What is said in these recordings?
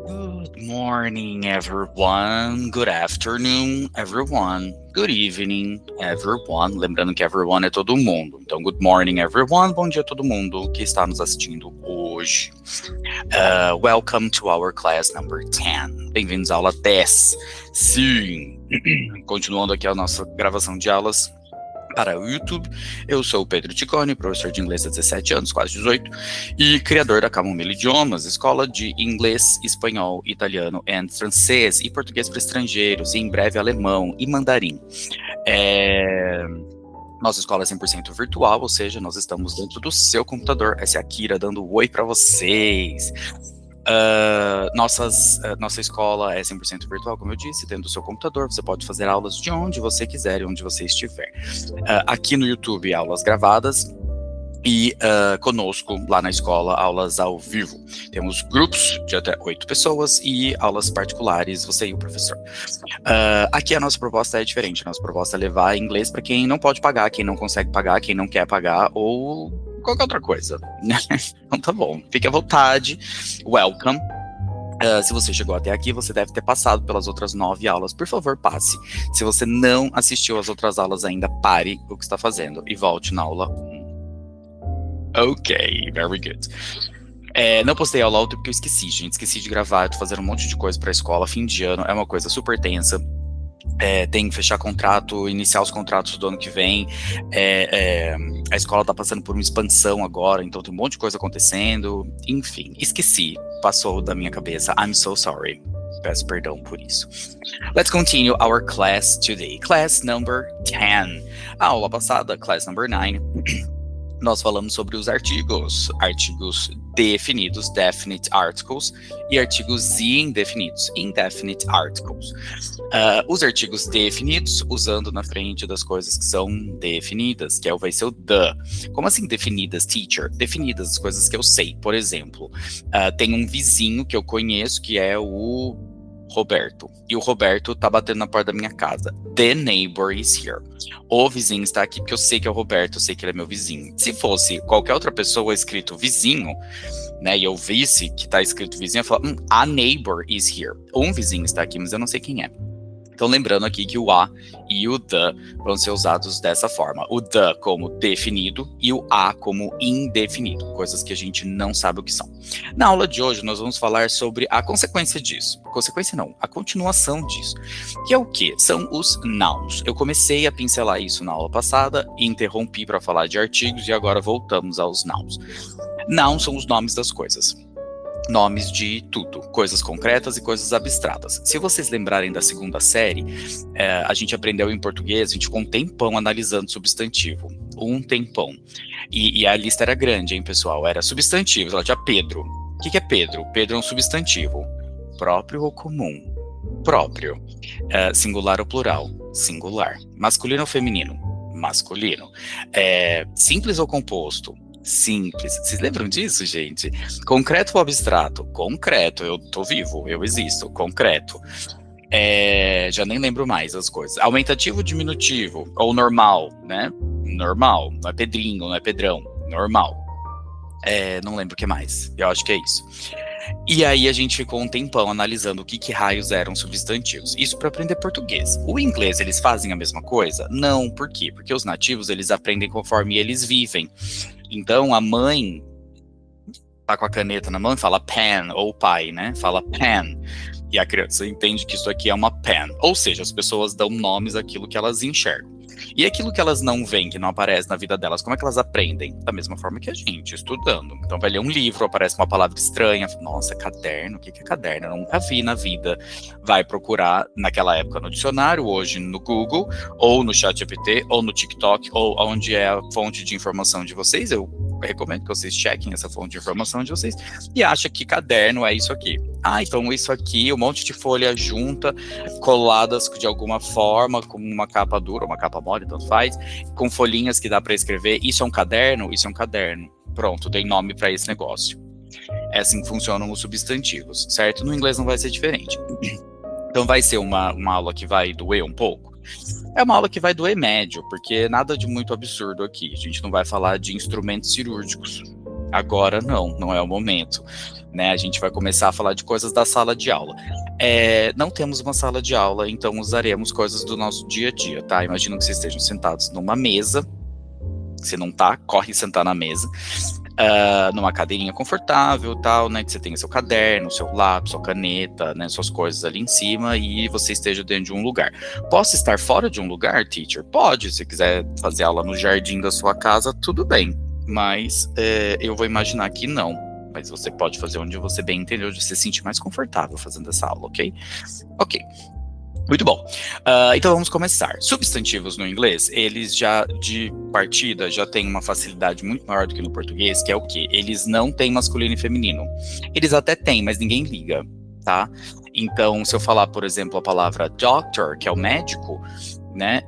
Good morning, everyone. Good afternoon, everyone. Good evening, everyone. Lembrando que everyone é todo mundo. Então, good morning, everyone. Bom dia a todo mundo que está nos assistindo hoje. Welcome to our class number 10. Bem-vindos à aula 10. Sim. Continuando aqui a nossa gravação de aulas para o YouTube. Eu sou o Pedro Ticoni, professor de inglês há 17 anos, quase 18, e criador da Camomila Idiomas, escola de inglês, espanhol, italiano e francês, e português para estrangeiros, e em breve alemão e mandarim. Nossa escola é 100% virtual, ou seja, nós estamos dentro do seu computador. Essa é a Kira dando um oi para vocês. Nossa escola é 100% virtual, como eu disse, dentro do seu computador. Você pode fazer aulas de onde você quiser e onde você estiver. Aqui no YouTube, aulas gravadas, e conosco lá na escola, aulas ao vivo. Temos grupos de até 8 pessoas e aulas particulares, você e o professor. Aqui a nossa proposta é diferente. A nossa proposta é levar inglês para quem não pode pagar, quem não consegue pagar, quem não quer pagar ou qualquer outra coisa. Então tá bom, fique à vontade. Welcome. Se você chegou até aqui, você deve ter passado pelas outras 9 aulas. Por favor, passe. Se você não assistiu às outras aulas ainda, pare o que está fazendo e volte na aula 1. Ok, very good. Não postei aula outra porque eu esqueci, gente. Esqueci de gravar, eu tô fazendo um monte de coisa pra escola. Fim de ano é uma coisa super tensa. Tem que fechar contrato, iniciar os contratos do ano que vem. A escola tá passando por uma expansão agora, então tem um monte de coisa acontecendo. Enfim, esqueci. Passou da minha cabeça. I'm so sorry. Peço perdão por isso. Let's continue our class today. Class number 10. A aula passada, class number 9. Nós falamos sobre os artigos definidos, definite articles, e artigos indefinidos, indefinite articles. Os artigos definidos, usando na frente das coisas que são definidas, que vai ser o the. Como assim definidas, teacher? Definidas, as coisas que eu sei. Por exemplo, tem um vizinho que eu conheço, que é o Roberto, e o Roberto tá batendo na porta da minha casa. The neighbor is here. O vizinho está aqui porque eu sei que é o Roberto, eu sei que ele é meu vizinho. Se fosse qualquer outra pessoa escrito vizinho, né, e eu visse que tá escrito vizinho, eu falo, a neighbor is here. Um vizinho está aqui, mas eu não sei quem é. Então, lembrando aqui que o a e o the vão ser usados dessa forma. O the como definido e o a como indefinido, coisas que a gente não sabe o que são. Na aula de hoje, nós vamos falar sobre a consequência disso. Consequência não, a continuação disso. Que é o quê? São os nouns. Eu comecei a pincelar isso na aula passada, interrompi para falar de artigos e agora voltamos aos nouns. Nouns são os nomes das coisas. Nomes de tudo, coisas concretas e coisas abstratas. Se vocês lembrarem da segunda série, a gente aprendeu em português, a gente ficou um tempão analisando substantivo. Um tempão. E a lista era grande, hein, pessoal? Era substantivos, ela tinha Pedro. O que é Pedro? Pedro é um substantivo. Próprio ou comum? Próprio. Singular ou plural? Singular. Masculino ou feminino? Masculino. Simples ou composto? Simples. Vocês lembram disso, gente? Concreto ou abstrato? Concreto. Eu tô vivo, eu existo. Concreto. Já nem lembro mais as coisas. Aumentativo ou diminutivo? Ou normal, né? Normal. Não é Pedrinho, não é Pedrão. Normal. Não lembro o que mais. Eu acho que é isso. E aí a gente ficou um tempão analisando o que raios eram substantivos. Isso para aprender português. O inglês, eles fazem a mesma coisa? Não, por quê? Porque os nativos, eles aprendem conforme eles vivem. Então, a mãe tá com a caneta na mão e fala pen, ou o pai, né? Fala pen. E a criança entende que isso aqui é uma pen. Ou seja, as pessoas dão nomes àquilo que elas enxergam. E aquilo que elas não veem, que não aparece na vida delas, como é que elas aprendem? Da mesma forma que a gente, estudando. Então vai ler um livro, aparece uma palavra estranha, nossa, caderno, o que é caderno? Eu nunca vi na vida. Vai procurar, naquela época, no dicionário, hoje no Google, ou no ChatGPT, ou no TikTok, ou onde é a fonte de informação de vocês. Eu recomendo que vocês chequem essa fonte de informação de vocês e achem que caderno é isso aqui. Então isso aqui, um monte de folha junta, coladas de alguma forma, com uma capa dura, uma capa mole, tanto faz, com folhinhas que dá para escrever. Isso é um caderno? Isso é um caderno. Pronto, dei nome para esse negócio. É assim que funcionam os substantivos, certo? No inglês não vai ser diferente. Então vai ser uma aula que vai doer um pouco. É uma aula que vai doer médio, porque nada de muito absurdo aqui. A gente não vai falar de instrumentos cirúrgicos. Agora não é o momento. Né? A gente vai começar a falar de coisas da sala de aula. Não temos uma sala de aula, então usaremos coisas do nosso dia a dia, tá? Imagino que vocês estejam sentados numa mesa. Se não tá, corre sentar na mesa. Numa cadeirinha confortável, tal, né, que você tenha seu caderno, seu lápis, sua caneta, né, suas coisas ali em cima e você esteja dentro de um lugar. Posso estar fora de um lugar, teacher? Pode, se quiser fazer aula no jardim da sua casa, tudo bem, mas eu vou imaginar que não, mas você pode fazer onde você bem entender, onde você se sentir mais confortável fazendo essa aula, ok? Ok. Muito bom. Então vamos começar. Substantivos no inglês, eles já de partida já têm uma facilidade muito maior do que no português, que é o quê? Eles não têm masculino e feminino. Eles até têm, mas ninguém liga, tá? Então, se eu falar, por exemplo, a palavra doctor, que é o médico, né?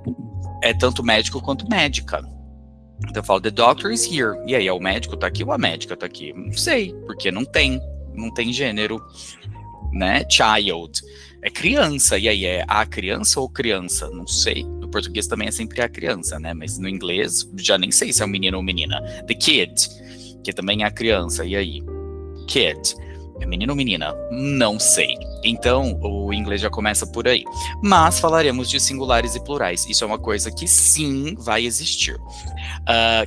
É tanto médico quanto médica. Então eu falo, the doctor is here. E aí, o médico tá aqui ou a médica tá aqui? Não sei, porque não tem gênero, né? Child. É criança, e aí é a criança ou criança? Não sei. No português também é sempre a criança, né? Mas no inglês, já nem sei se é um menino ou menina. The kid, que também é a criança, e aí? Kid. É menino ou menina? Não sei. Então, o inglês já começa por aí. Mas falaremos de singulares e plurais. Isso é uma coisa que sim vai existir.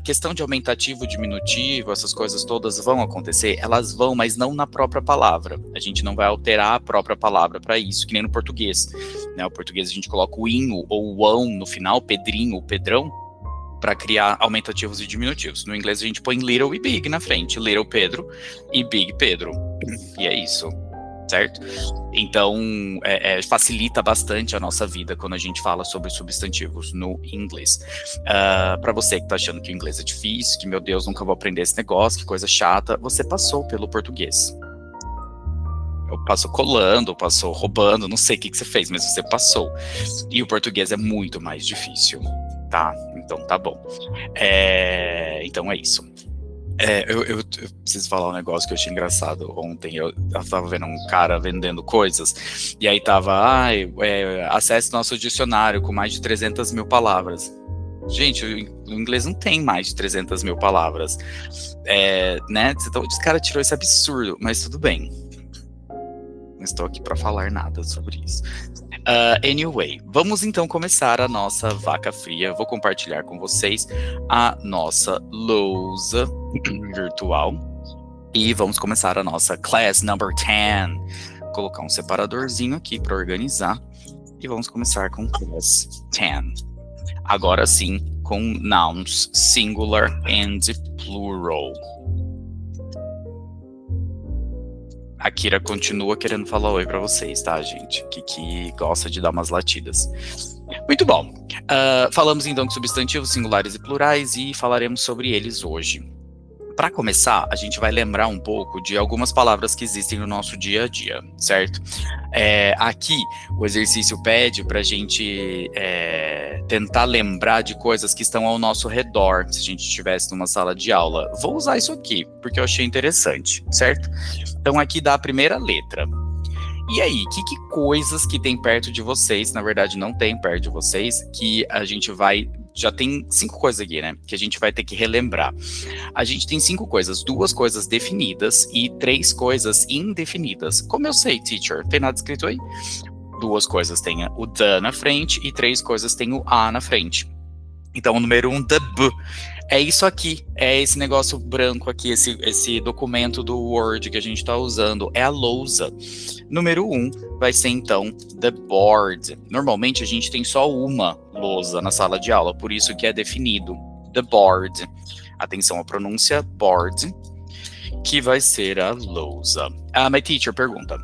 Questão de aumentativo, diminutivo, essas coisas todas vão acontecer? Elas vão, mas não na própria palavra. A gente não vai alterar a própria palavra para isso, que nem no português. Né? O português a gente coloca o inho ou o ão no final, Pedrinho ou Pedrão, para criar aumentativos e diminutivos. No inglês a gente põe little e big na frente, little Pedro e big Pedro. E é isso, certo? Então, facilita bastante a nossa vida quando a gente fala sobre substantivos no inglês. Para você que tá achando que o inglês é difícil, que, meu Deus, nunca vou aprender esse negócio, que coisa chata, você passou pelo português. Passou colando, passou roubando, não sei o que você fez, mas você passou. E o português é muito mais difícil, tá? Então tá bom. Então é isso. Eu preciso falar um negócio que eu achei engraçado. Ontem eu tava vendo um cara vendendo coisas, e aí tava, acesse nosso dicionário com mais de 300 mil palavras. Gente, o inglês não tem mais de 300 mil palavras. Né? Então, esse cara tirou esse absurdo, mas tudo bem. Não estou aqui para falar nada sobre isso. Anyway, vamos então começar a nossa vaca fria. Vou compartilhar com vocês a nossa lousa virtual e vamos começar a nossa class number 10. Vou colocar um separadorzinho aqui para organizar e vamos começar com class 10. Agora sim, com nouns singular and plural. A Kira continua querendo falar oi pra vocês, tá, gente? Que gosta de dar umas latidas. Muito bom. Falamos então de substantivos singulares e plurais e falaremos sobre eles hoje. Para começar, a gente vai lembrar um pouco de algumas palavras que existem no nosso dia a dia, certo? Aqui, o exercício pede para a gente tentar lembrar de coisas que estão ao nosso redor, se a gente estivesse numa sala de aula. Vou usar isso aqui, porque eu achei interessante, certo? Então, aqui dá a primeira letra. E aí, que coisas que tem perto de vocês, na verdade não tem perto de vocês, que a gente vai... Já tem 5 coisas aqui, né? Que a gente vai ter que relembrar. A gente tem 5 coisas, 2 coisas definidas e 3 coisas indefinidas. Como eu sei, teacher? Tem nada escrito aí? 2 coisas tem o the na frente e 3 coisas tem o a na frente. Então, o número 1, the b. É isso aqui, é esse negócio branco aqui, esse documento do Word que a gente está usando, é a lousa. Número 1 vai ser, então, the board. Normalmente, a gente tem só uma lousa na sala de aula, por isso que é definido, the board. Atenção à pronúncia, board, que vai ser a lousa. My teacher pergunta,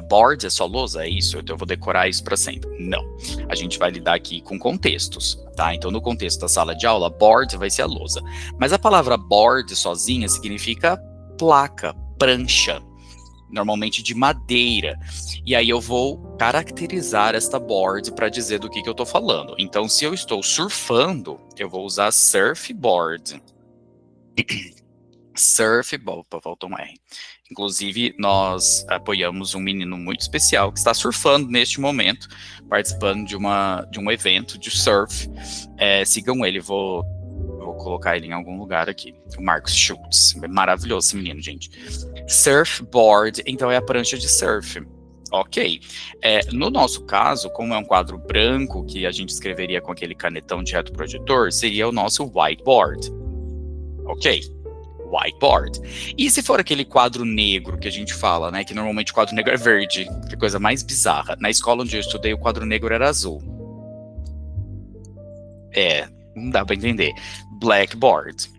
board é só lousa? É isso? Então eu vou decorar isso para sempre. Não. A gente vai lidar aqui com contextos, tá? Então no contexto da sala de aula, board vai ser a lousa. Mas a palavra board sozinha significa placa, prancha, normalmente de madeira. E aí eu vou caracterizar esta board para dizer do que eu tô falando. Então se eu estou surfando, eu vou usar surfboard. Surf, bom, faltou um R. Inclusive, nós apoiamos um menino muito especial que está surfando neste momento, participando de um evento de surf. Sigam ele, vou colocar ele em algum lugar aqui. O Marcos Schultz. Maravilhoso esse menino, gente. Surfboard, então é a prancha de surf. Ok. No nosso caso, como é um quadro branco que a gente escreveria com aquele canetão de retroprojetor, seria o nosso whiteboard. Ok. Whiteboard. E se for aquele quadro negro que a gente fala, né? Que normalmente o quadro negro é verde, que coisa mais bizarra. Na escola onde eu estudei, o quadro negro era azul. Não dá pra entender. Blackboard.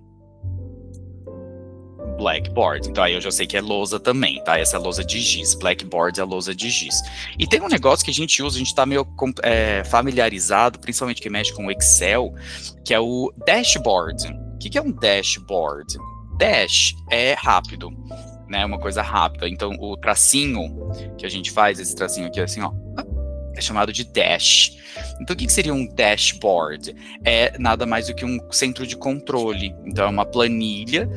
Blackboard. Então aí eu já sei que é lousa também, tá? Essa é a lousa de giz. Blackboard é a lousa de giz. E tem um negócio que a gente usa, a gente tá meio familiarizado, principalmente que mexe com o Excel, que é o dashboard. O que é um dashboard? Dash é rápido, né? Uma coisa rápida. Então o tracinho que a gente faz, esse tracinho aqui assim, ó, é chamado de dash. Então, o que seria um dashboard? É nada mais do que um centro de controle. Então, é uma planilha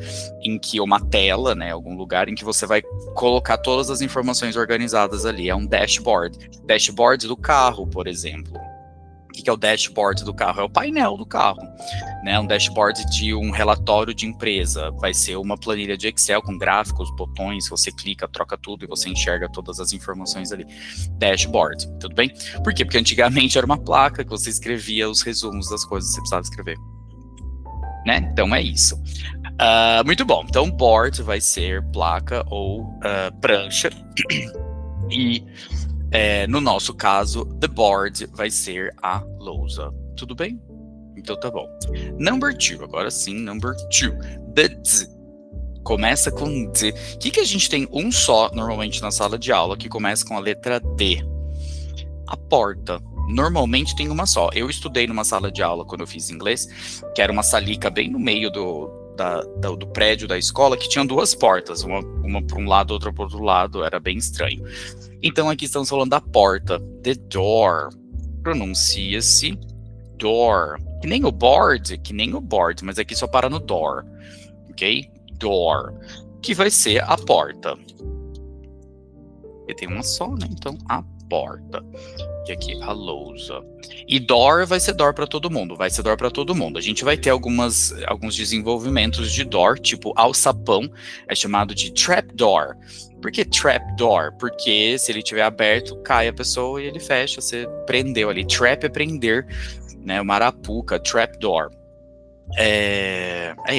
uma tela, né, algum lugar em que você vai colocar todas as informações organizadas ali. É um dashboard. Dashboard do carro, por exemplo. O que é o dashboard do carro? É o painel do carro, né? Um dashboard de um relatório de empresa. Vai ser uma planilha de Excel com gráficos, botões, você clica, troca tudo e você enxerga todas as informações ali. Dashboard, tudo bem? Por quê? Porque antigamente era uma placa que você escrevia os resumos das coisas que você precisava escrever, né? Então é isso. Muito bom. Então board vai ser placa ou prancha e no nosso caso, the board vai ser a lousa. Tudo bem? Então tá bom. Number 2, agora sim, number 2. The D. Começa com D. O que a gente tem um só, normalmente, na sala de aula, que começa com a letra D? A porta. Normalmente tem uma só. Eu estudei numa sala de aula, quando eu fiz inglês, que era uma salica bem no meio do prédio da escola, que tinha duas portas, uma para um lado, outra para o outro lado, era bem estranho. Então aqui estamos falando da porta, the door, pronuncia-se door, que nem o board, mas aqui só para no door, ok? Door, que vai ser a porta. E tem uma só, né? Então a porta. E aqui a lousa. E door vai ser door para todo mundo, A gente vai ter alguns desenvolvimentos de door, tipo alçapão, é chamado de trapdoor. Por que trapdoor? Porque se ele estiver aberto, cai a pessoa e ele fecha, você prendeu ali. Trap é prender, né? Uma arapuca, trapdoor.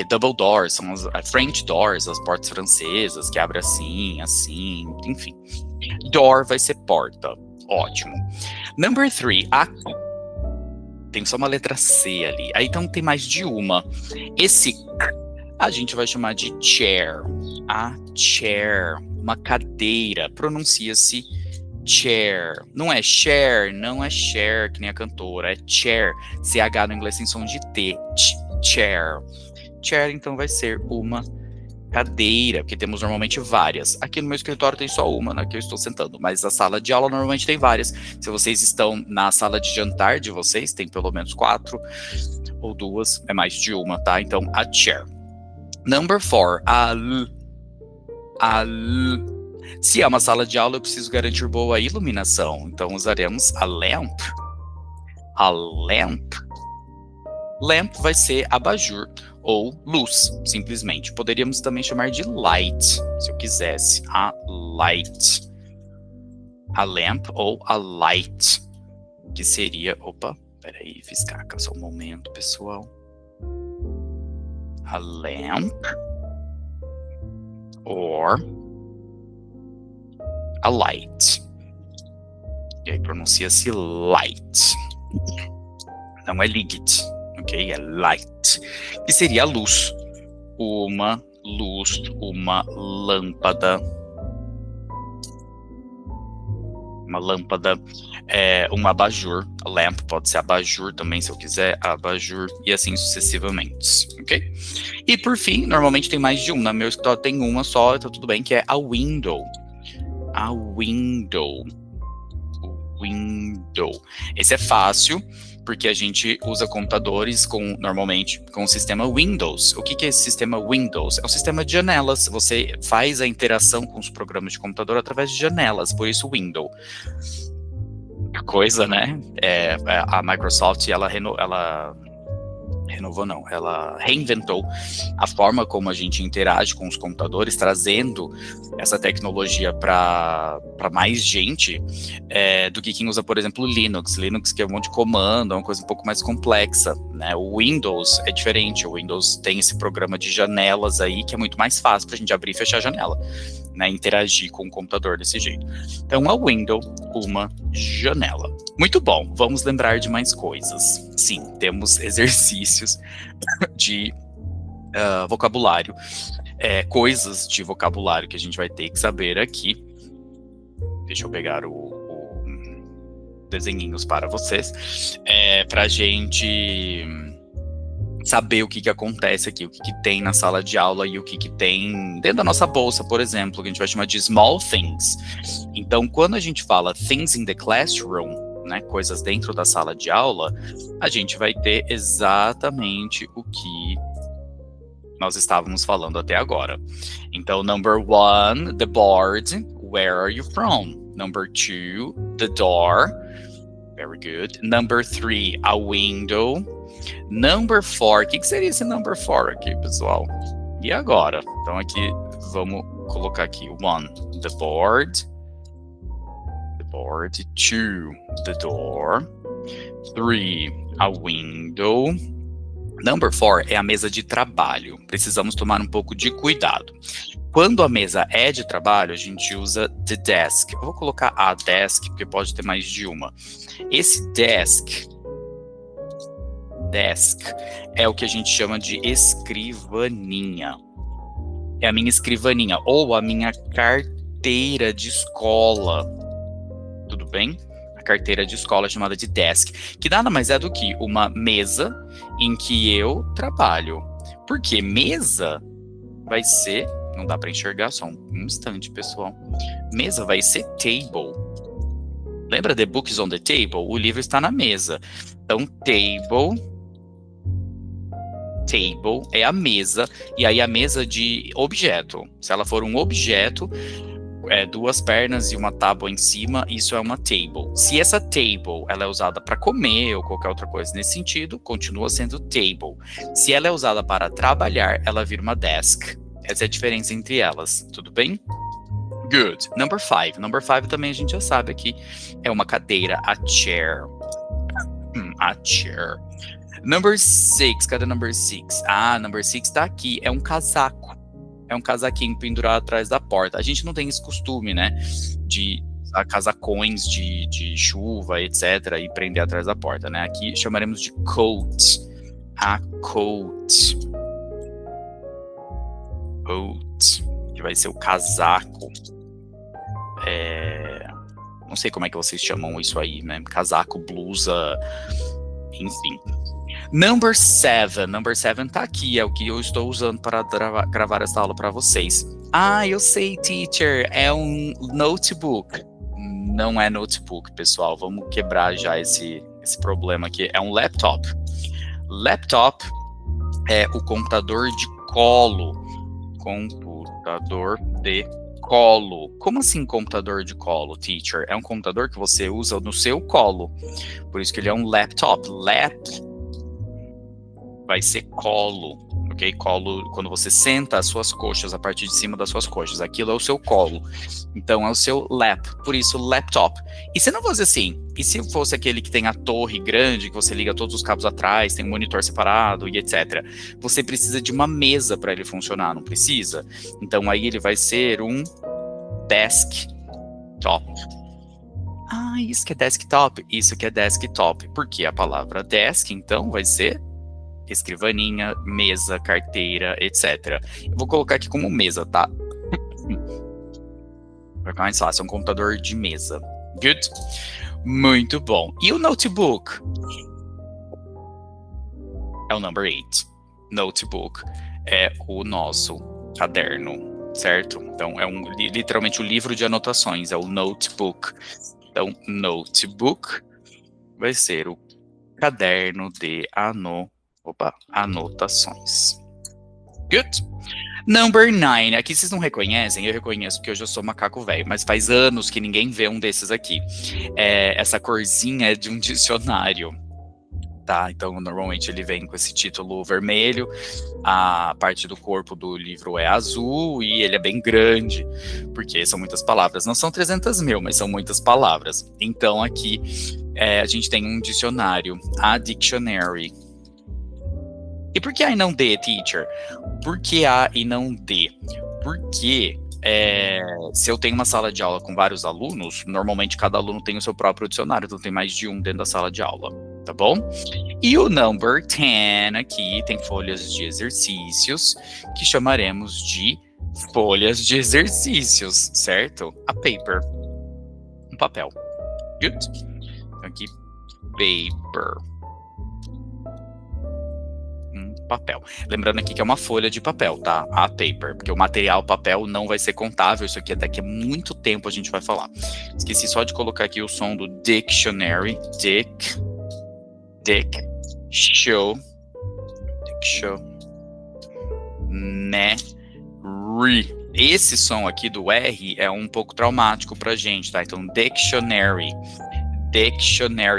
Double doors, são as French doors, as portas francesas, que abrem assim, enfim. Door vai ser porta. Ótimo. Number 3, tem só uma letra C ali. Aí então tem mais de uma. Esse a gente vai chamar de chair. A chair, uma cadeira. Pronuncia-se chair. Não é share, que nem a cantora. É chair. CH no inglês tem som de T. Chair. Chair, então, vai ser uma cadeira, porque temos normalmente várias. Aqui no meu escritório tem só uma, né, que eu estou sentando, mas a sala de aula normalmente tem várias. Se vocês estão na sala de jantar de vocês, tem pelo menos 4 ou 2, é mais de uma, tá? Então, a chair. Number 4, se é uma sala de aula, eu preciso garantir boa iluminação, então usaremos a lamp. A lamp. Lamp vai ser abajur ou luz, simplesmente. Poderíamos também chamar de light, se eu quisesse. A light. A lamp ou a light, que seria... Opa, peraí, fiz caca, só um momento, pessoal. A lamp or a light. E aí pronuncia-se light. Não é light, ok? É light. Que seria a luz. Uma luz, uma lâmpada. Uma lâmpada, um abajur. A lamp pode ser abajur também, se eu quiser, abajur, e assim sucessivamente, ok? E por fim, normalmente tem mais de um. No meu escritório tem uma só, tá tudo bem, que é a window. A window. Window. Esse é fácil, Porque a gente usa computadores normalmente com o sistema Windows. O que é esse sistema Windows? É um sistema de janelas. Você faz a interação com os programas de computador através de janelas, por isso Windows. Coisa, né? A Microsoft, ela renovou não, ela reinventou a forma como a gente interage com os computadores, trazendo essa tecnologia para mais gente do que quem usa, por exemplo, Linux, que é um monte de comando, é uma coisa um pouco mais complexa, né? O Windows é diferente, o Windows tem esse programa de janelas aí, que é muito mais fácil para a gente abrir e fechar a janela, né? Interagir com o computador desse jeito. Então, a Windows, uma janela. Muito bom, vamos lembrar de mais coisas. Sim, temos exercícios de vocabulário, coisas de vocabulário que a gente vai ter que saber aqui. Deixa eu pegar o desenhinhos para vocês, para a gente saber o que acontece aqui, o que tem na sala de aula e o que tem dentro da nossa bolsa, por exemplo, que a gente vai chamar de small things. Então, quando a gente fala things in the classroom, né, coisas dentro da sala de aula, a gente vai ter exatamente o que nós estávamos falando até agora. Então, number 1, the board, where are you from? Number 2, the door, very good. Number 3, a window. Number 4, o que seria esse number 4 aqui, pessoal? E agora? Então aqui, vamos colocar aqui, 1, the board. 2, the door. 3, a window. Number 4 é a mesa de trabalho. Precisamos tomar um pouco de cuidado. Quando a mesa é de trabalho, a gente usa the desk. Eu vou colocar a desk, porque pode ter mais de uma. Esse desk é o que a gente chama de escrivaninha. É a minha escrivaninha, ou a minha carteira de escola. Tudo bem? A carteira de escola é chamada de desk, que nada mais é do que uma mesa em que eu trabalho. Porque mesa vai ser... Não dá para enxergar, só um instante, pessoal. Mesa vai ser table. Lembra The Book is on the Table? O livro está na mesa. Então, table é a mesa, e aí a mesa de objeto. Se ela for um objeto, 2 pernas e uma tábua em cima, isso é uma table. Se essa table ela é usada para comer ou qualquer outra coisa nesse sentido, continua sendo table. Se ela é usada para trabalhar, ela vira uma desk. Essa é a diferença entre elas, tudo bem? Good. Number 5. Number 5 também a gente já sabe aqui, é uma cadeira, a chair. A chair. Number 6, cadê number 6? Number 6 tá aqui, é um casaco. É um casaquinho pendurado atrás da porta. A gente não tem esse costume, né, de usar casacões de chuva, etc, e prender atrás da porta, né? Aqui chamaremos de coat. A coat. Coat, que vai ser o casaco. Não sei como é que vocês chamam isso aí, né? Casaco, blusa, enfim. Number 7 tá aqui, é o que eu estou usando para gravar essa aula para vocês. Eu sei, teacher, é um notebook. Não é notebook, pessoal, vamos quebrar já esse problema aqui. É um laptop. Laptop é o computador de colo. Computador de colo. Como assim computador de colo, teacher? É um computador que você usa no seu colo. Por isso que ele é um laptop. Vai ser colo, ok? Colo, quando você senta as suas coxas, a parte de cima das suas coxas, aquilo é o seu colo. Então é o seu lap, por isso laptop. E se não fosse assim, e se fosse aquele que tem a torre grande, que você liga todos os cabos atrás, tem um monitor separado e etc. Você precisa de uma mesa para ele funcionar, não precisa? Então aí ele vai ser um desktop. Isso que é desktop? Isso que é desktop. Porque a palavra desk, então, vai ser escrivaninha, mesa, carteira, etc. Eu vou colocar aqui como mesa, tá? Vai ficar mais fácil, é um computador de mesa. Good? Muito bom. E o notebook? É o number 8. Notebook é o nosso caderno, certo? Então, é literalmente o livro de anotações, é o notebook. Então, notebook vai ser o caderno de anotações. Good. Number 9. Aqui vocês não reconhecem? Eu reconheço porque eu já sou macaco velho, mas faz anos que ninguém vê um desses aqui. Essa corzinha é de um dicionário. Tá, então normalmente ele vem com esse título vermelho, a parte do corpo do livro é azul e ele é bem grande, porque são muitas palavras. Não são 300 mil, mas são muitas palavras. Então aqui a gente tem um dicionário, a dictionary. E por que A e não D, teacher? Por que A e não D? Porque se eu tenho uma sala de aula com vários alunos, normalmente cada aluno tem o seu próprio dicionário, então tem mais de um dentro da sala de aula, tá bom? E o number 10 aqui tem folhas de exercícios, que chamaremos de folhas de exercícios, certo? A paper, um papel. Good? Então aqui, paper. Papel. Lembrando aqui que é uma folha de papel, tá? A paper, porque o material papel não vai ser contável, isso aqui daqui a muito tempo a gente vai falar. Esqueci só de colocar aqui o som do dictionary, show, né, esse som aqui do R é um pouco traumático pra gente, tá? Então, dictionary,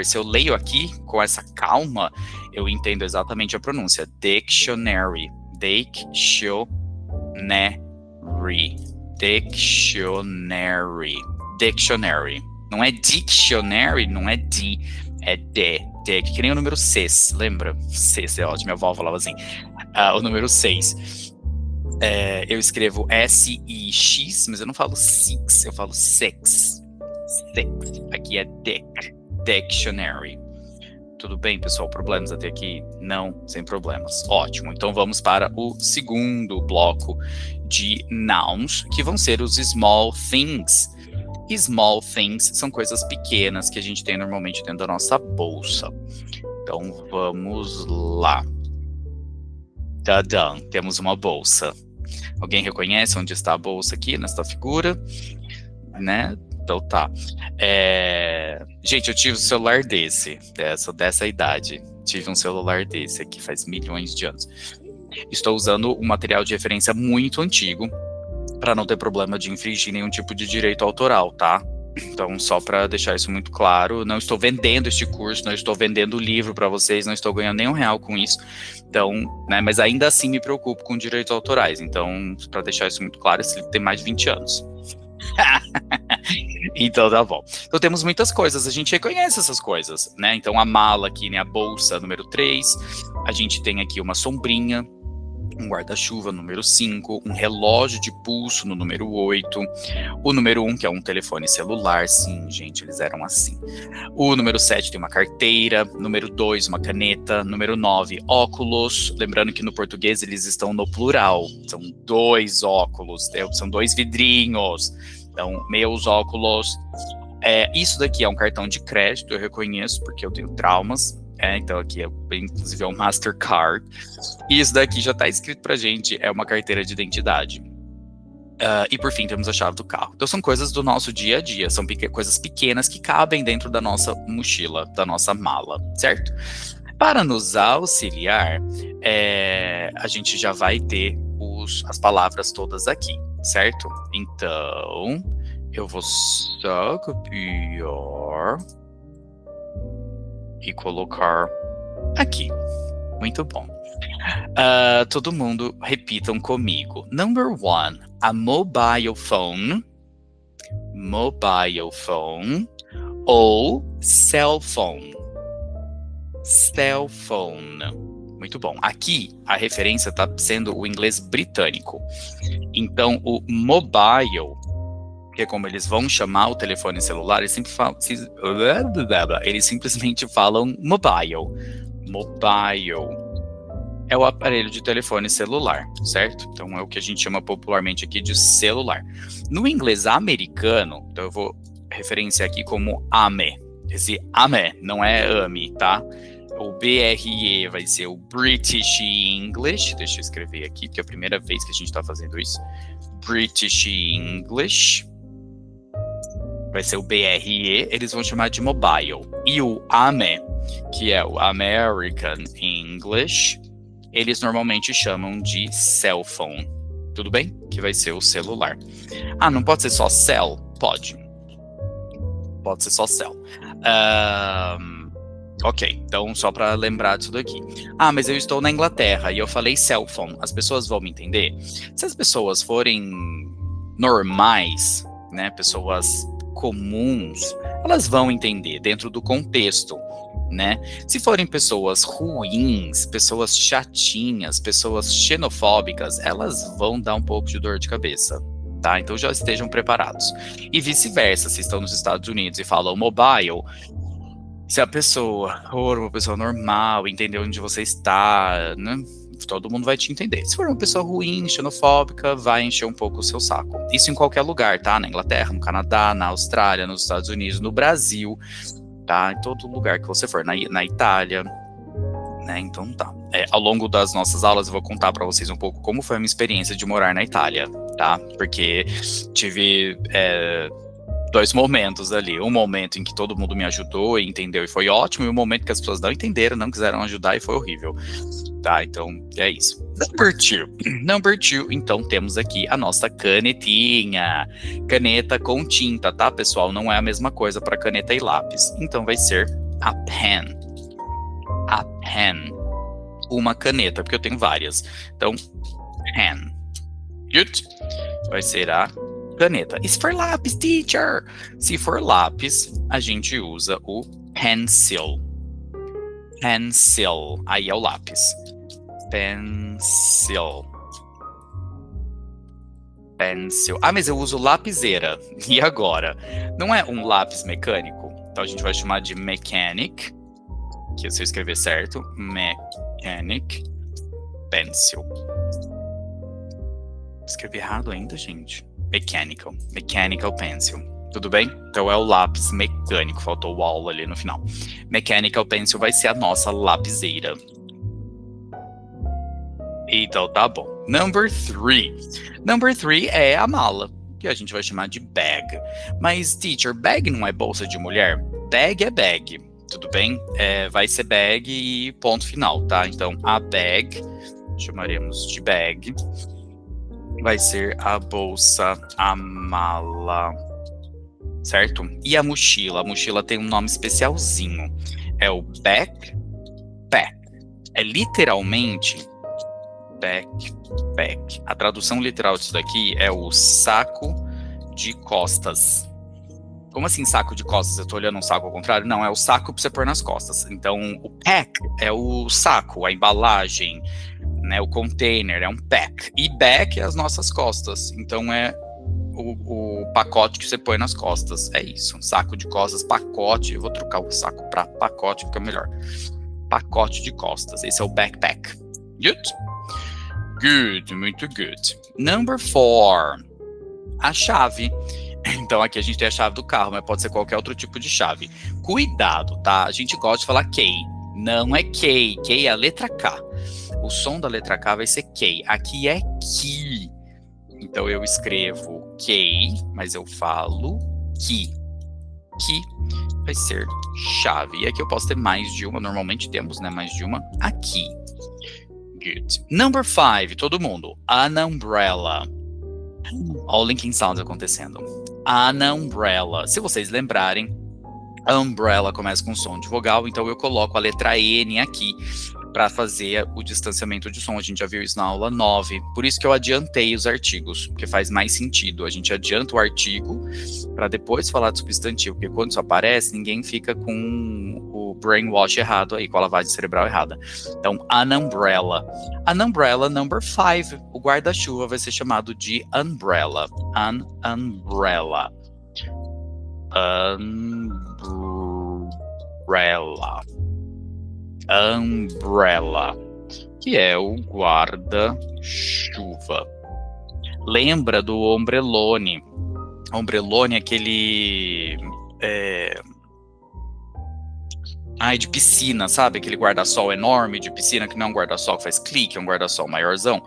se eu leio aqui com essa calma, eu entendo exatamente a pronúncia. Dictionary. Não é dictionary, não é D, é D. Que nem o número 6, lembra? 6 é ótimo, minha avó falava assim. O número 6. Eu escrevo S-I-X, mas eu não falo six, eu falo sex. Aqui é dictionary. Tudo bem, pessoal? Problemas até aqui? Não, sem problemas. Ótimo. Então vamos para o segundo bloco de nouns, que vão ser os small things. Small things são coisas pequenas que a gente tem normalmente dentro da nossa bolsa. Então vamos lá. Tadã, temos uma bolsa. Alguém reconhece onde está a bolsa aqui, nesta figura? Né? Então tá. Gente, eu tive um celular dessa idade. Tive um celular desse aqui faz milhões de anos. Estou usando um material de referência muito antigo para não ter problema de infringir nenhum tipo de direito autoral, tá? Então, só para deixar isso muito claro, não estou vendendo este curso, não estou vendendo o livro para vocês, não estou ganhando nenhum real com isso. Então, né, mas ainda assim me preocupo com direitos autorais. Então, para deixar isso muito claro, esse livro tem mais de 20 anos. Então tá bom. Então temos muitas coisas, a gente reconhece essas coisas, né? Então a mala aqui, né? A bolsa número 3, a gente tem aqui uma sombrinha, um guarda-chuva número 5, um relógio de pulso no número 8, o número 1, que é um telefone celular, sim, gente, eles eram assim. O número 7 tem uma carteira, número 2, uma caneta, número 9, óculos, lembrando que no português eles estão no plural, são 2 óculos, são 2 vidrinhos, então meus óculos. Isso daqui é um cartão de crédito, eu reconheço porque eu tenho traumas. Então aqui inclusive é um Mastercard. E isso daqui já está escrito pra gente, é uma carteira de identidade. E por fim temos a chave do carro. Então são coisas do nosso dia a dia, são coisas pequenas que cabem dentro da nossa mochila, da nossa mala, certo? Para nos auxiliar, a gente já vai ter as palavras todas aqui, certo? Então, eu vou só copiar e colocar aqui. Muito bom. Todo mundo repitam comigo. Number 1, a mobile phone ou cell phone. Cell phone. Muito bom. Aqui a referência está sendo o inglês britânico. Então o mobile, que é como eles vão chamar o telefone celular, eles simplesmente falam mobile. Mobile é o aparelho de telefone celular, certo? Então é o que a gente chama popularmente aqui de celular. No inglês americano, então eu vou referenciar aqui como AME. Esse AME não é AME, tá? O BRE vai ser o British English. Deixa eu escrever aqui, porque é a primeira vez que a gente está fazendo isso. British English. vai ser o BRE, eles vão chamar de mobile. E o AME, que é o American English, eles normalmente chamam de cell phone. Tudo bem? Que vai ser o celular. Ah, não pode ser só cell? Pode. Pode ser só cell. Ok, então só para lembrar disso daqui. Ah, mas eu estou na Inglaterra e eu falei cell phone. As pessoas vão me entender? Se as pessoas forem normais, né, pessoas comuns, elas vão entender dentro do contexto, né? Se forem pessoas ruins, pessoas chatinhas, pessoas xenofóbicas, elas vão dar um pouco de dor de cabeça, tá? Então já estejam preparados. E vice-versa, se estão nos Estados Unidos e falam mobile, se a pessoa for uma pessoa normal, entender onde você está, né? Todo mundo vai te entender. Se for uma pessoa ruim, xenofóbica, vai encher um pouco o seu saco. Isso em qualquer lugar, tá? Na Inglaterra, no Canadá, na Austrália, nos Estados Unidos, no Brasil, tá? Em todo lugar que você for, na Itália, né? Então tá. Ao longo das nossas aulas eu vou contar pra vocês um pouco como foi a minha experiência de morar na Itália, tá? Porque tive dois momentos ali. Um momento em que todo mundo me ajudou e entendeu e foi ótimo, e um momento que as pessoas não entenderam, não quiseram ajudar e foi horrível. Tá, então é isso. Number two, então temos aqui a nossa canetinha. Caneta com tinta, tá, pessoal? Não é a mesma coisa para caneta e lápis. Então vai ser a pen. A pen. Uma caneta, porque eu tenho várias. Então, pen. Good? Vai ser a caneta. E se for lápis, teacher? Se for lápis, a gente usa o pencil. Pencil. Aí é o lápis. Pencil. Pencil. Ah, mas eu uso lapiseira. E agora? Não é um lápis mecânico? Então a gente vai chamar de mechanic. Que se eu escrever certo. Mechanic. Pencil. Escrevi errado ainda, gente. Mechanical. Mechanical pencil. Tudo bem? Então é o lápis mecânico. Faltou o all ali no final. Mechanical pencil vai ser a nossa lapiseira. Então tá bom. Number three. Number three é a mala, que a gente vai chamar de bag. Mas, teacher, bag não é bolsa de mulher? Bag é bag. Tudo bem? Vai ser bag e ponto final, tá? Então, a bag, chamaremos de bag, vai ser a bolsa, a mala, certo? E a mochila? A mochila tem um nome especialzinho. É o backpack. É literalmente backpack. A tradução literal disso daqui é o saco de costas. Como assim saco de costas? Eu tô olhando um saco ao contrário? Não, é o saco pra você pôr nas costas. Então, o pack é o saco, a embalagem, né? O container é um pack. E back é as nossas costas. Então, é o pacote que você põe nas costas. É isso, um saco de costas, pacote. Eu vou trocar o saco pra pacote, fica melhor. Pacote de costas. Esse é o backpack. Good? Good, muito good. Number four, a chave. Então aqui a gente tem a chave do carro, mas pode ser qualquer outro tipo de chave. Cuidado, tá? A gente gosta de falar key. Não é key. Key é a letra K. O som da letra K vai ser key. Aqui é key. Então eu escrevo key, mas eu falo key. Key vai ser chave. E aqui eu posso ter mais de uma. Normalmente temos, né? Mais de uma aqui. Good. Number five, todo mundo. An umbrella. Olha o linking sounds acontecendo. An umbrella. Se vocês lembrarem, a umbrella começa com som de vogal, então eu coloco a letra N aqui para fazer o distanciamento de som. A gente já viu isso na aula 9. Por isso que eu adiantei os artigos, porque faz mais sentido. A gente adianta o artigo para depois falar do substantivo, porque quando isso aparece, ninguém fica com o brainwash errado aí, com a lavagem cerebral errada. Então, an umbrella. An umbrella number 5. O guarda-chuva vai ser chamado de umbrella. An umbrella. Umbrella. Umbrella, que é o guarda-chuva. Lembra do ombrellone? Ombrellone é aquele de piscina, sabe? Aquele guarda-sol enorme de piscina, que não é um guarda-sol que faz clique, é um guarda-sol maiorzão.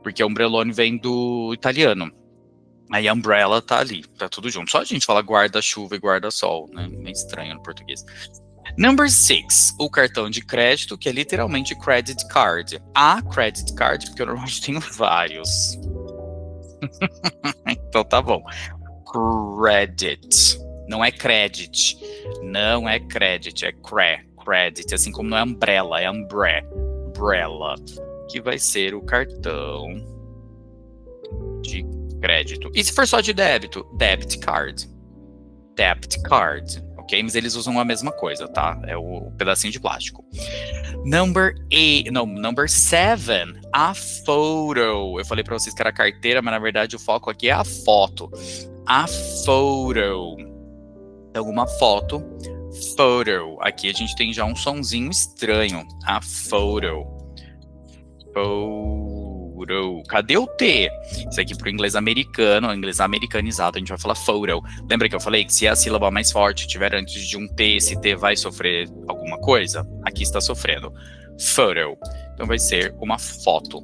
Porque ombrellone vem do italiano. Aí umbrella tá ali, tá tudo junto. Só a gente fala guarda-chuva e guarda-sol, né? Meio estranho no português. Number 6, o cartão de crédito, que é literalmente credit card. A credit card, porque eu normalmente tenho vários. Então tá bom. Credit. Não é credit. Não é credit, é credit. Assim como não é umbrella, é umbrella. Que vai ser o cartão de crédito. E se for só de débito? Debit card. Debit card. Ok? Mas eles usam a mesma coisa, tá? É o pedacinho de plástico. Number 7, a photo. Eu falei pra vocês que era carteira, mas na verdade o foco aqui é a foto. A photo. Então, uma foto. Photo. Aqui a gente tem já um sonzinho estranho. A photo. Photo. Cadê o T? Isso aqui pro inglês americano, inglês americanizado, a gente vai falar photo. Lembra que eu falei que se a sílaba mais forte tiver antes de um T, esse T vai sofrer alguma coisa? Aqui está sofrendo. Photo. Então vai ser uma foto.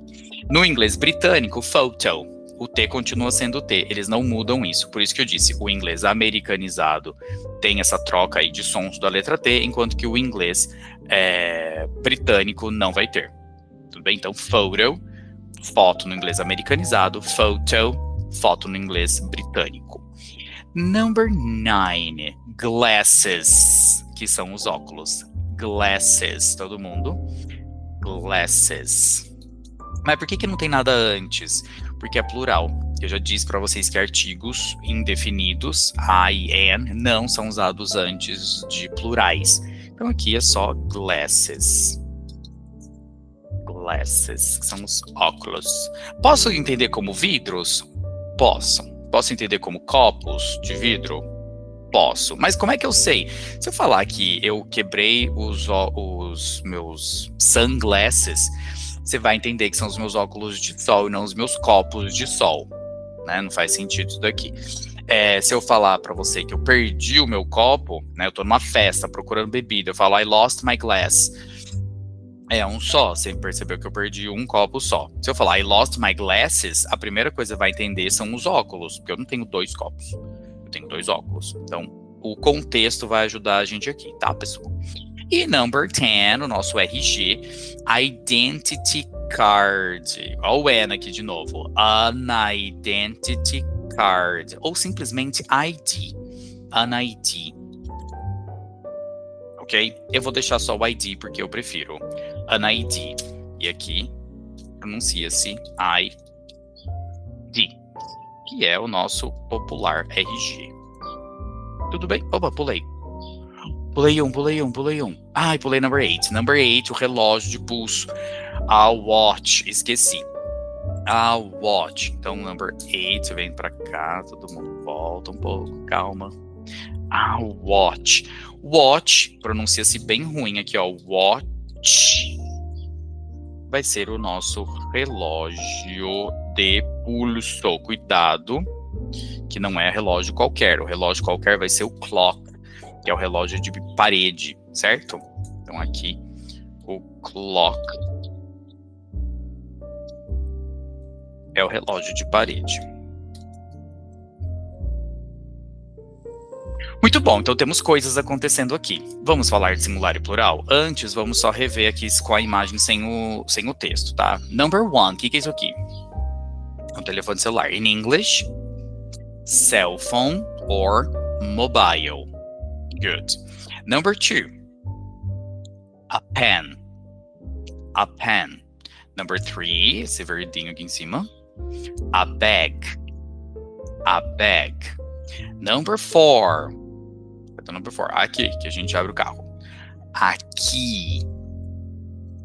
No inglês britânico, photo. O T continua sendo T. Eles não mudam isso. Por isso que eu disse, o inglês americanizado tem essa troca aí de sons da letra T, enquanto que o inglês britânico não vai ter. Tudo bem? Então, photo. Foto no inglês americanizado, photo, foto no inglês britânico. Number 9, glasses, que são os óculos. Glasses, todo mundo? Glasses. Mas por que não tem nada antes? Porque é plural. Eu já disse para vocês que artigos indefinidos, I, and, não são usados antes de plurais. Então aqui é só glasses. Glasses, que são os óculos. Posso entender como vidros? Posso. Posso entender como copos de vidro? Posso. Mas como é que eu sei? Se eu falar que eu quebrei os meus sunglasses, você vai entender que são os meus óculos de sol e não os meus copos de sol. Né? Não faz sentido isso daqui. Se eu falar pra você que eu perdi o meu copo, né? Eu tô numa festa procurando bebida, eu falo I lost my glass. É um só, você percebeu que eu perdi um copo só. Se eu falar I lost my glasses, a primeira coisa que vai entender são os óculos, porque eu não tenho 2 copos. Eu tenho 2 óculos. Então, o contexto vai ajudar a gente aqui, tá, pessoal? E number 10, o nosso RG, identity card. Olha o N aqui de novo. An identity card. Ou simplesmente ID. An ID. Ok? Eu vou deixar só o ID porque eu prefiro. An ID. E aqui pronuncia-se ID, que é o nosso popular RG. Tudo bem? Opa, pulei. Pulei um. Ai, pulei number 8. Number 8, o relógio de pulso. A watch, esqueci. A watch. Então, number 8, vem pra cá, todo mundo volta um pouco, calma. A watch. Watch, pronuncia-se bem ruim aqui, ó. Watch. Vai ser o nosso relógio de pulso. Cuidado, que não é relógio qualquer. O relógio qualquer vai ser o clock, que é o relógio de parede, certo? Então aqui, o clock é o relógio de parede. Muito bom, então temos coisas acontecendo aqui. Vamos falar de singular e plural? Antes, vamos só rever aqui com a imagem sem o texto, tá? Number 1, o que é isso aqui? Um telefone celular. In English, cell phone or mobile. Good. Number 2, a pen. A pen. Number 3, esse verdinho aqui em cima. A bag. A bag. Number 4. Number 4. Aqui, que a gente abre o carro. Aqui.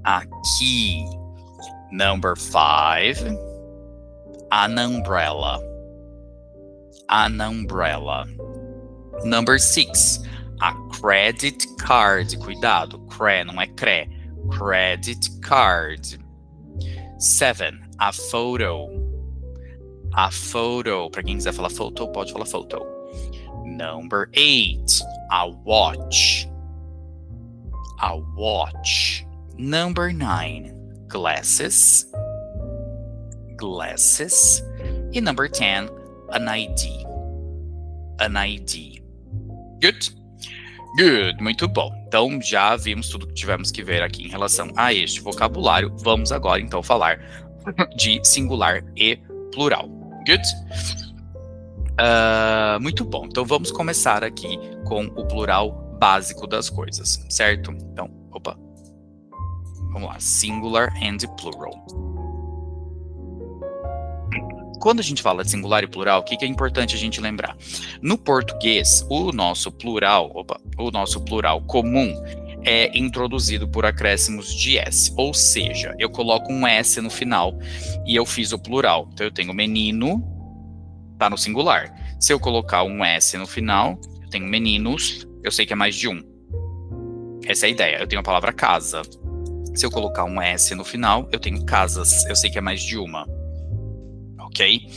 Aqui. Number 5. An umbrella. An umbrella. Number 6. A credit card. Cuidado. Não é cre. Credit card. 7. A photo. A photo. Para quem quiser falar photo, pode falar photo. Number 8. A watch. A watch. Number 9. Glasses. Glasses. E number 10. An ID. An ID. Good? Good, muito bom. Então, já vimos tudo que tivemos que ver aqui em relação a este vocabulário. Vamos agora, então, falar de singular e plural. Good? Muito bom. Então, vamos começar aqui com o plural básico das coisas, certo? Então, vamos lá. Singular and plural. Quando a gente fala de singular e plural, o que é importante a gente lembrar? No português, o nosso plural comum é introduzido por acréscimos de S, ou seja, eu coloco um S no final e eu fiz o plural. Então eu tenho menino, tá no singular. Se eu colocar um S no final, eu tenho meninos, eu sei que é mais de um. Essa é a ideia. Eu tenho a palavra casa. Se eu colocar um S no final, eu tenho casas, eu sei que é mais de uma. Ok?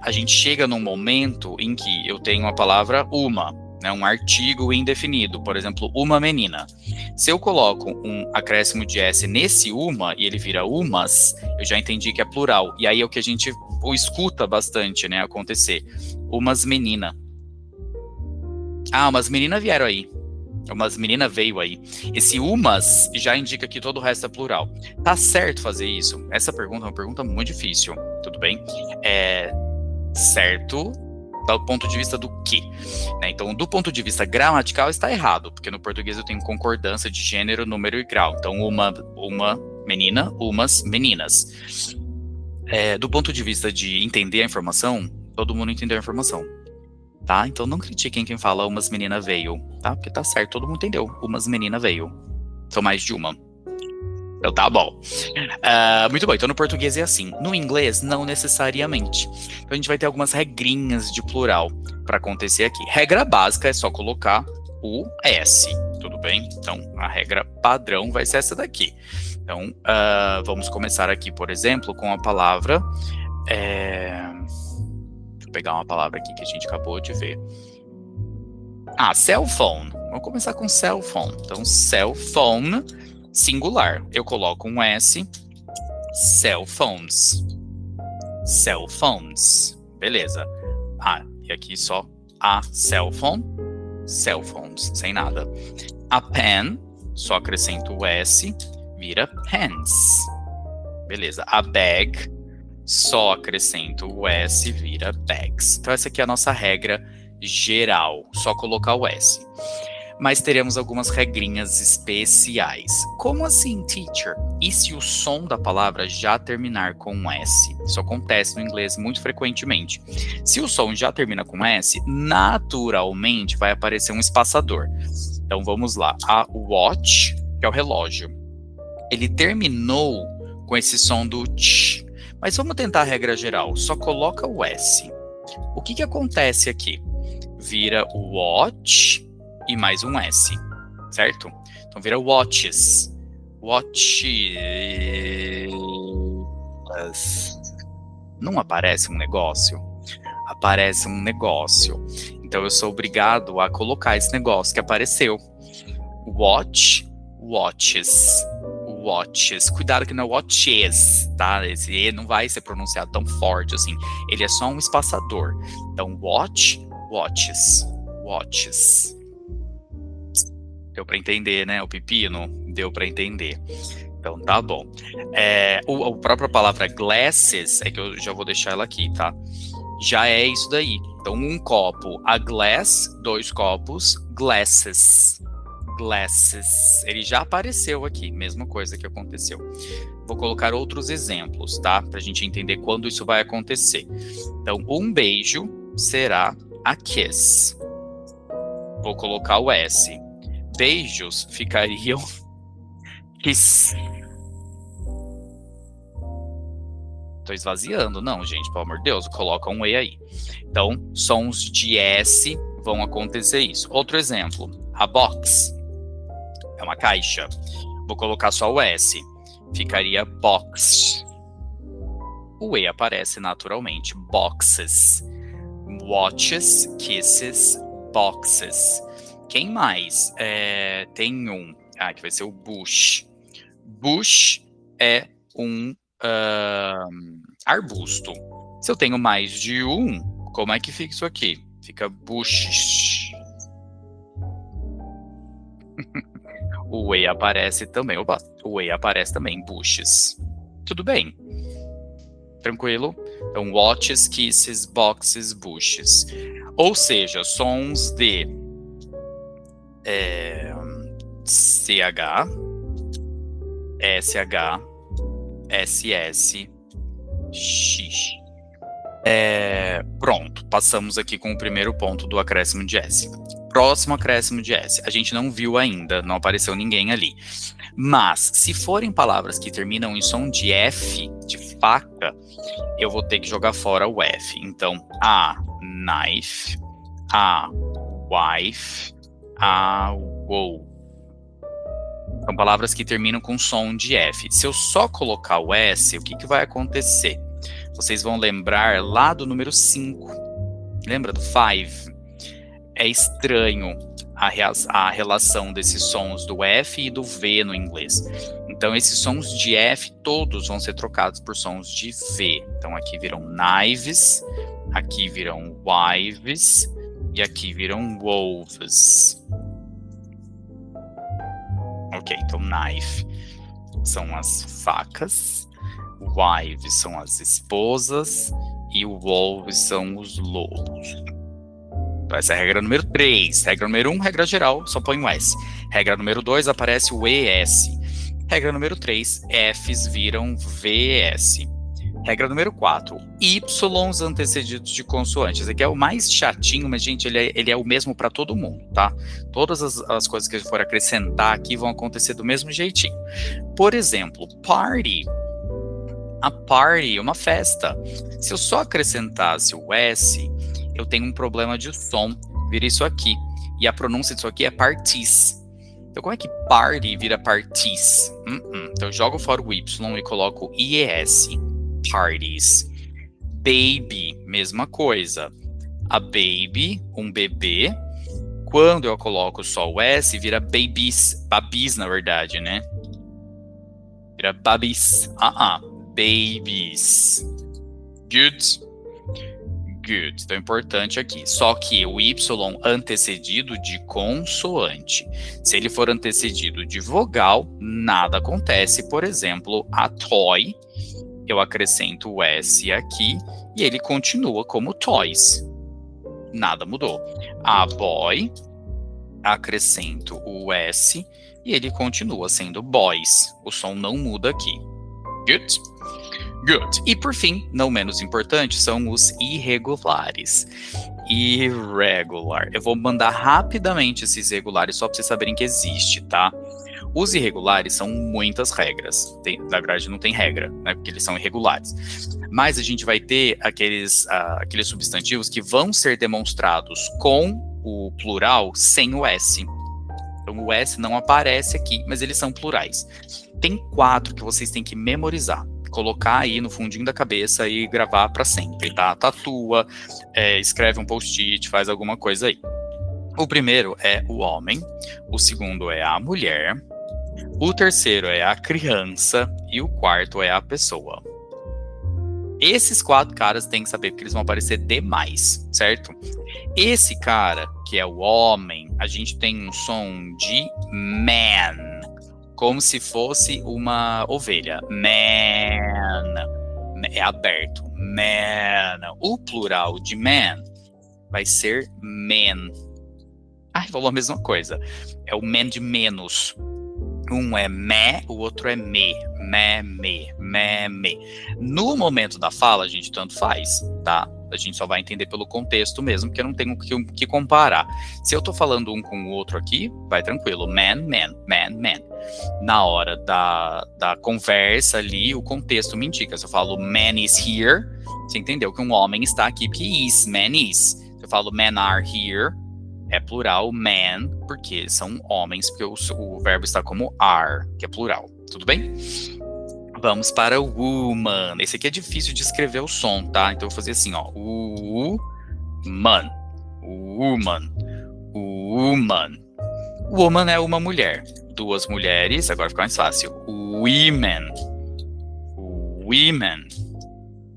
A gente chega num momento em que eu tenho a palavra uma, né, um artigo indefinido, por exemplo, uma menina. Se eu coloco um acréscimo de S nesse uma e ele vira umas, eu já entendi que é plural. E aí é o que a gente escuta bastante, né, acontecer. Umas menina. Ah, umas meninas vieram aí. Umas meninas veio aí. Esse umas já indica que todo o resto é plural. Tá certo fazer isso? Essa pergunta é uma pergunta muito difícil, tudo bem? Certo do ponto de vista do quê? Né? Então, do ponto de vista gramatical, está errado, porque no português eu tenho concordância de gênero, número e grau. Então, uma menina, umas meninas. Do ponto de vista de entender a informação, todo mundo entendeu a informação. Tá? Então não critiquem quem fala umas menina veio, tá? Porque tá certo, todo mundo entendeu. Umas menina veio. São mais de uma. Então tá bom. Muito bom, então no português é assim. No inglês, não necessariamente. Então a gente vai ter algumas regrinhas de plural para acontecer aqui. Regra básica é só colocar o S, tudo bem? Então a regra padrão vai ser essa daqui. Então vamos começar aqui, por exemplo, com a palavra... Vou pegar uma palavra aqui que a gente acabou de ver. Cell phone. Vamos começar com cell phone. Então, cell phone, singular. Eu coloco um S. Cell phones. Cell phones. Beleza. E aqui só a cell phone. Cell phones, sem nada. A pen, só acrescento o S, vira pens. Beleza. A bag, só acrescento o S, vira bags. Então essa aqui é a nossa regra geral, só colocar o S. Mas teremos algumas regrinhas especiais. Como assim, teacher? E se o som da palavra já terminar com um S? Isso acontece no inglês muito frequentemente. Se o som já termina com S, naturalmente vai aparecer um espaçador. Então vamos lá. A watch, que é o relógio, ele terminou com esse som do tch. Mas vamos tentar a regra geral. Só coloca o S. O que acontece aqui? Vira o watch e mais um S, certo? Então vira watches. Watches. Não aparece um negócio? Aparece um negócio. Então eu sou obrigado a colocar esse negócio que apareceu. Watch, watches. Watches. Cuidado que não é watches, tá? Esse E não vai ser pronunciado tão forte assim. Ele é só um espaçador. Então, watch, watches. Watches. Deu pra entender, né? O pepino? Deu pra entender. Então, tá bom. A própria palavra glasses, é que eu já vou deixar ela aqui, tá? Já é isso daí. Então, um copo, a glass, 2 copos, glasses. Glasses. Ele já apareceu aqui, mesma coisa que aconteceu. Vou colocar outros exemplos, tá? Pra gente entender quando isso vai acontecer. Então, um beijo será a kiss. Vou colocar o S. Beijos ficariam kiss. Tô esvaziando, não, gente, pelo amor de Deus, coloca um E aí. Então, sons de S vão acontecer isso. Outro exemplo, a box. É uma caixa. Vou colocar só o S. Ficaria box. O E aparece naturalmente. Boxes. Watches, kisses, boxes. Quem mais? Tem um. Que vai ser o bush. Bush é um arbusto. Se eu tenho mais de um, Como é que fica isso aqui? Fica bushes. O E aparece também. Opa, o E aparece também, bushes. Tudo bem. Tranquilo? Então, watches, kisses, boxes, bushes. Ou seja, sons de CH, SH, SS, X. Pronto, passamos aqui com o primeiro ponto do acréscimo de S. Próximo acréscimo de S. A gente não viu ainda, não apareceu ninguém ali. Mas, se forem palavras que terminam em som de F, de faca, eu vou ter que jogar fora o F. Então, a knife, a wife, a wow. São palavras que terminam com som de F. Se eu só colocar o S, o que vai acontecer? Vocês vão lembrar lá do número 5. Lembra do 5? É estranho a relação desses sons do F e do V no inglês. Então, esses sons de F todos vão ser trocados por sons de V. Então, aqui viram knives, aqui viram wives e aqui viram wolves. Ok, então knife são as facas, wives são as esposas e wolves são os lobos. Então, essa é a regra número 3. Regra número 1, regra geral, só põe o S. Regra número 2, aparece o ES. Regra número 3, Fs viram VS. Regra número 4, Ys antecedidos de consoantes. Esse aqui é o mais chatinho, mas, gente, ele é o mesmo para todo mundo, tá? Todas as coisas que eu for acrescentar aqui vão acontecer do mesmo jeitinho. Por exemplo, party. A party é uma festa. Se eu só acrescentasse o S, eu tenho um problema de som, vira isso aqui. E a pronúncia disso aqui é parties. Então, como é que party vira parties? Então, eu jogo fora o Y e coloco IES. Parties. Baby, mesma coisa. A baby, um bebê. Quando eu coloco só o S, vira babies. Babis, na verdade, né? Vira babis. Babies. Good. Good. Então, importante aqui. Só que o Y antecedido de consoante. Se ele for antecedido de vogal, nada acontece. Por exemplo, a toy, eu acrescento o S aqui e ele continua como toys. Nada mudou. A boy, acrescento o S e ele continua sendo boys. O som não muda aqui. Good? Good. E por fim, não menos importante, são os irregulares. Irregular. Eu vou mandar rapidamente esses irregulares só para vocês saberem que existe, tá? Os irregulares são muitas regras. Na verdade, não tem regra, né? Porque eles são irregulares. Mas a gente vai ter aqueles substantivos que vão ser demonstrados com o plural sem o S. Então, o S não aparece aqui, mas eles são plurais. Tem 4 que vocês têm que memorizar. Colocar aí no fundinho da cabeça e gravar para sempre, tá? Tatua, escreve um post-it, faz alguma coisa aí. O primeiro é o homem, o segundo é a mulher, o terceiro é a criança e o quarto é a pessoa. Esses 4 caras têm que saber porque eles vão aparecer demais, certo? Esse cara, que é o homem, a gente tem um som de man, como se fosse uma ovelha. Man. É aberto. Man. O plural de man vai ser men. Falou a mesma coisa. É o men de menos. Um é me, o outro é me. Me. No momento da fala, a gente tanto faz, tá? A gente só vai entender pelo contexto mesmo, porque eu não tenho o que comparar. Se eu tô falando um com o outro aqui, vai tranquilo. Man. Na hora da conversa ali, o contexto me indica. Se eu falo man is here, você entendeu que um homem está aqui, porque man is. Se eu falo men are here, é plural man, porque são homens, porque o verbo está como are, que é plural. Tudo bem? Vamos para o woman. Esse aqui é difícil de escrever o som, tá? Então eu vou fazer assim, ó. Woman. Woman é uma mulher. 2 mulheres, agora fica mais fácil. Women.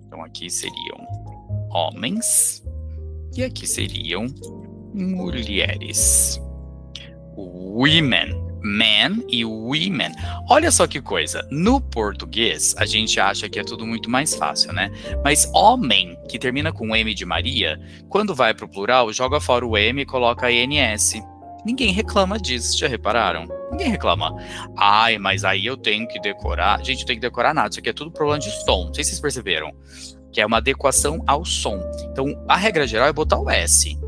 Então aqui seriam homens. E aqui seriam mulheres. Women. Men e women. Olha só que coisa. No português, a gente acha que é tudo muito mais fácil, né? Mas homem, que termina com M de Maria, quando vai pro plural, joga fora o M e coloca NS. Ninguém reclama disso, já repararam? Ninguém reclama. Ai, mas aí eu tenho que decorar. Gente, não tem que decorar nada. Isso aqui é tudo problema de som. Não sei se vocês perceberam. Que é uma adequação ao som. Então, a regra geral é botar o S.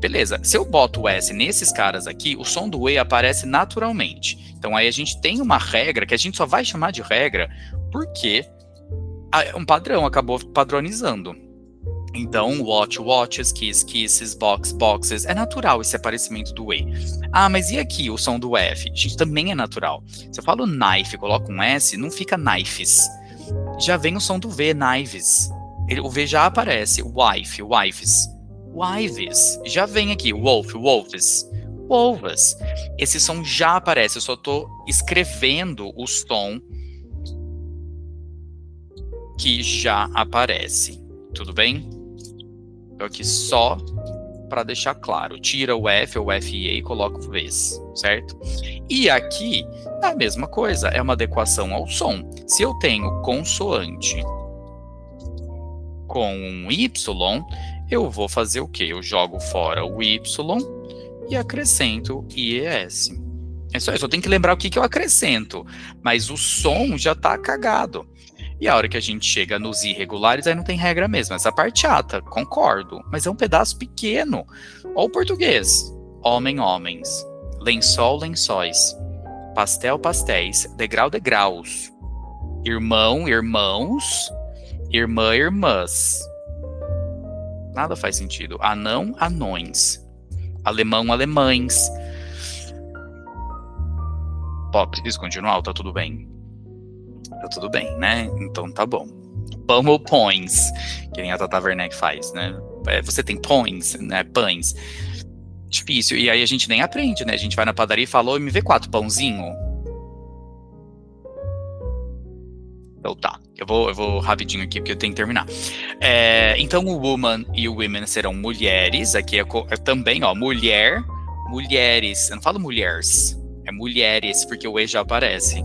Beleza, se eu boto o S nesses caras aqui, o som do E aparece naturalmente. Então aí a gente tem uma regra, que a gente só vai chamar de regra, porque um padrão acabou padronizando. Então, watch, watches, kiss, kisses, box, boxes, é natural esse aparecimento do E. Ah, mas e aqui o som do F? Gente, também é natural. Se eu falo knife e coloco um S, não fica knifes. Já vem o som do V, knives. O V já aparece, wife, wifes. Wives, já vem aqui, wolf, wolves, wolves. Esse som já aparece, eu só tô escrevendo o som que já aparece, tudo bem? Então aqui só para deixar claro, tira o F ou FE e coloca o Vs, certo? E aqui, a mesma coisa, é uma adequação ao som. Se eu tenho consoante com um Y, eu vou fazer o quê? Eu jogo fora o Y e acrescento IES. É só, eu só tenho que lembrar o que eu acrescento, mas o som já tá cagado. E a hora que a gente chega nos irregulares, aí não tem regra mesmo. Essa parte chata, concordo, mas é um pedaço pequeno. Olha o português. Homem, homens. Lençol, lençóis. Pastel, pastéis. Degrau, degraus. Irmão, irmãos. Irmã, irmãs. Nada faz sentido. Anão, anões. Alemão, alemães. Preciso continuar? Tá tudo bem? Tá tudo bem, né? Então tá bom. Pummel points, que nem a Tata Werneck faz, né? Você tem points, né? Pães. Difícil. E aí a gente nem aprende, né? A gente vai na padaria e fala, me vê 4 pãozinho. Então tá, eu vou rapidinho aqui porque eu tenho que terminar. Então o woman e o women serão mulheres, aqui é também, ó, mulher, mulheres, eu não falo mulheres, é mulheres, porque o E já aparece.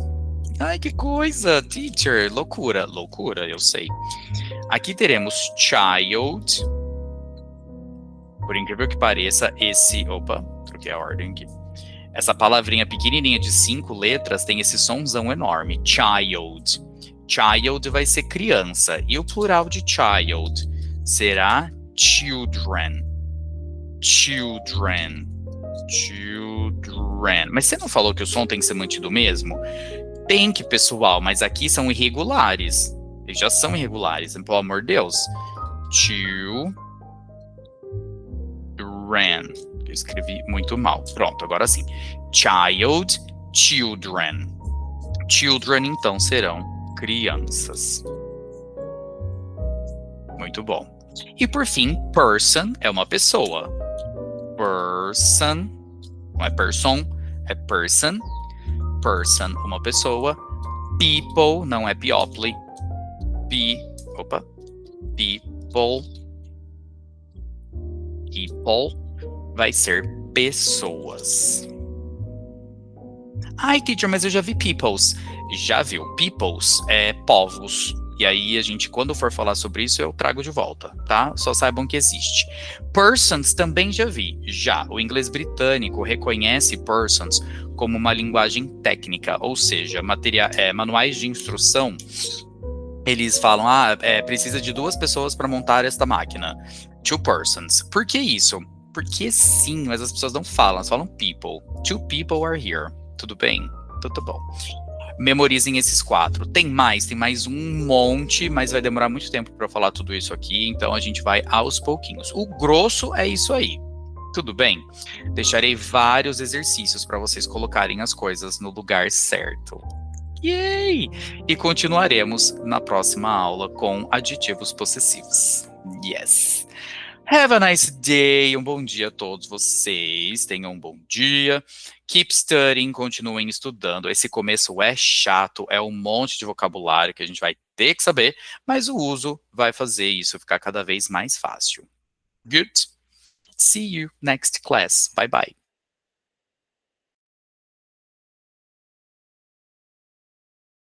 Ai, que coisa, teacher, loucura, eu sei. Aqui teremos child, por incrível que pareça, troquei a ordem aqui. Essa palavrinha pequenininha de 5 letras tem esse sonzão enorme, child. Child vai ser criança. E o plural de child será children. Children. Children. Mas você não falou que o som tem que ser mantido mesmo? Tem que, pessoal, mas aqui são irregulares. Eles já são irregulares, pelo amor de Deus. Children. Eu escrevi muito mal. Pronto, agora sim. Child, children. Children, então, serão crianças. Muito bom. E por fim, person é uma pessoa. Person, não é person, é person. Person, uma pessoa. People, não é people. People. People vai ser pessoas. Ai, teacher, mas eu já vi peoples. Já viu? Peoples é povos. E aí a gente, quando for falar sobre isso, eu trago de volta, tá? Só saibam que existe. Persons também já vi. Já. O inglês britânico reconhece persons como uma linguagem técnica, ou seja, manuais de instrução. Eles falam, precisa de 2 pessoas para montar esta máquina. 2 persons. Por que isso? Porque sim, mas as pessoas não falam, elas falam people. 2 people are here. Tudo bem? Tudo bom. Memorizem esses 4. Tem mais um monte, mas vai demorar muito tempo para falar tudo isso aqui, então a gente vai aos pouquinhos. O grosso é isso aí. Tudo bem? Deixarei vários exercícios para vocês colocarem as coisas no lugar certo. Yay! E continuaremos na próxima aula com adjetivos possessivos. Yes! Have a nice day, um bom dia a todos vocês, tenham um bom dia, keep studying, continuem estudando, esse começo é chato, é um monte de vocabulário que a gente vai ter que saber, mas o uso vai fazer isso ficar cada vez mais fácil. Good? See you next class. Bye bye.